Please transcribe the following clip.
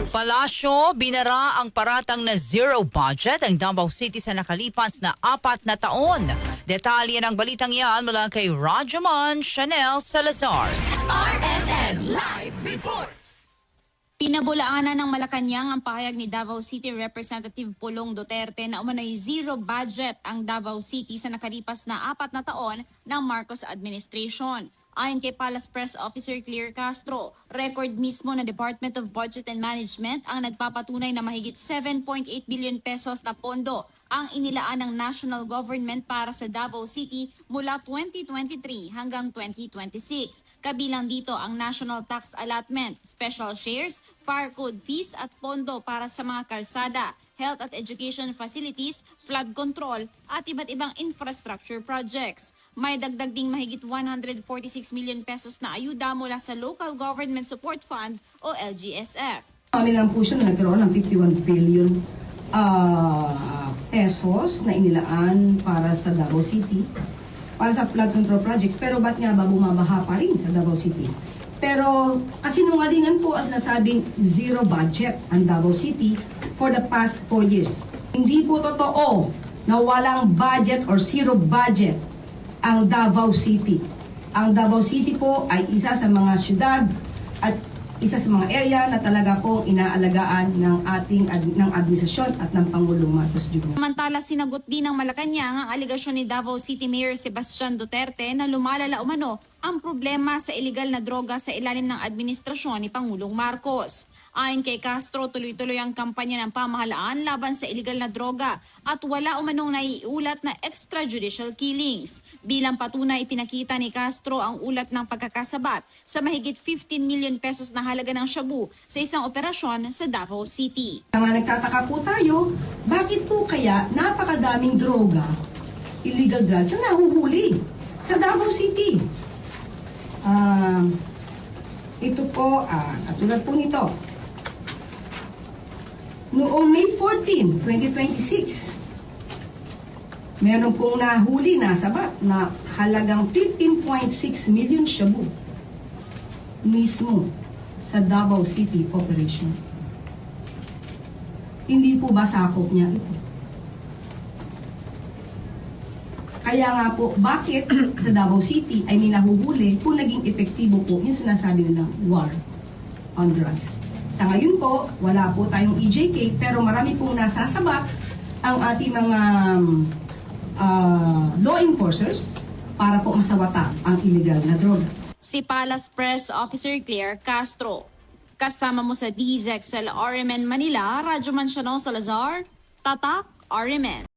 Palasyo, binara ang paratang na zero budget ang Davao City sa nakalipas na 4 na taon. Detalye ng balitang yan mula kay Rajaman Chanel Salazar. RNN Live Report! Pinabulaanan ng Malacanang ang pahayag ni Davao City Representative Pulong Duterte na umano'y zero budget ang Davao City sa nakalipas na 4 na taon ng Marcos administration. Ayon kay Palace Press Officer Claire Castro, record mismo ng Department of Budget and Management ang nagpapatunay na mahigit 7.8 billion pesos na pondo ang inilaan ng national government para sa Davao City mula 2023 hanggang 2026. Kabilang dito ang national tax allotment, special shares, fire code fees at pondo para sa mga kalsada, health at education facilities, flood control at iba't ibang infrastructure projects. May dagdag ding mahigit 146 million pesos na ayuda mula sa Local Government Support Fund o LGSF. Kami lang po siya nagkaroon ng 51 billion pesos na inilaan para sa Davao City, para sa flood control projects. Pero ba't nga ba bumabaha pa rin sa Davao City? Pero kasinungalingan po ang sinasabing zero budget ang Davao City for the past 4 years. Hindi po totoo na walang budget or zero budget ang Davao City. Ang Davao City po ay isa sa mga syudad at isa sa mga area na talaga pong inaalagaan ng ng administrasyon at ng Pangulong Marcos Jr. Samantala, sinagot din ng Malacanang ang aligasyon ni Davao City Mayor Sebastian Duterte na lumalala umano ang problema sa iligal na droga sa ilalim ng administrasyon ni Pangulong Marcos. Ayon kay Castro, tuloy-tuloy ang kampanya ng pamahalaan laban sa iligal na droga at wala umanong naiulat na extrajudicial killings. Bilang patunay, ipinakita ni Castro ang ulat ng pagkakasabat sa mahigit 15 million pesos na halaga ng shabu sa isang operasyon sa Davao City. Mga nagtataka po tayo, bakit po kaya napakadaming droga, illegal drugs na nahuhuli sa Davao City? Ito po, katulad po nito. Noong May 14, 2026, meron pong nahuli na sabat na halagang 15.6 million shabu mismo sa Davao City operation. Hindi po ba sakop niya ito? Kaya nga po, bakit sa Davao City ay may nahuhuli kung naging epektibo po yung sinasabi nilang war on drugs? Sa ngayon po, wala po tayong EJK pero marami pong nasasabak ang ating mga law enforcers para po masawata ang illegal na droga. Si Palace Press Officer Claire Castro. Kasama mo sa DZXL RMN Manila, Radyo Mansiano Salazar, Tatak RMN.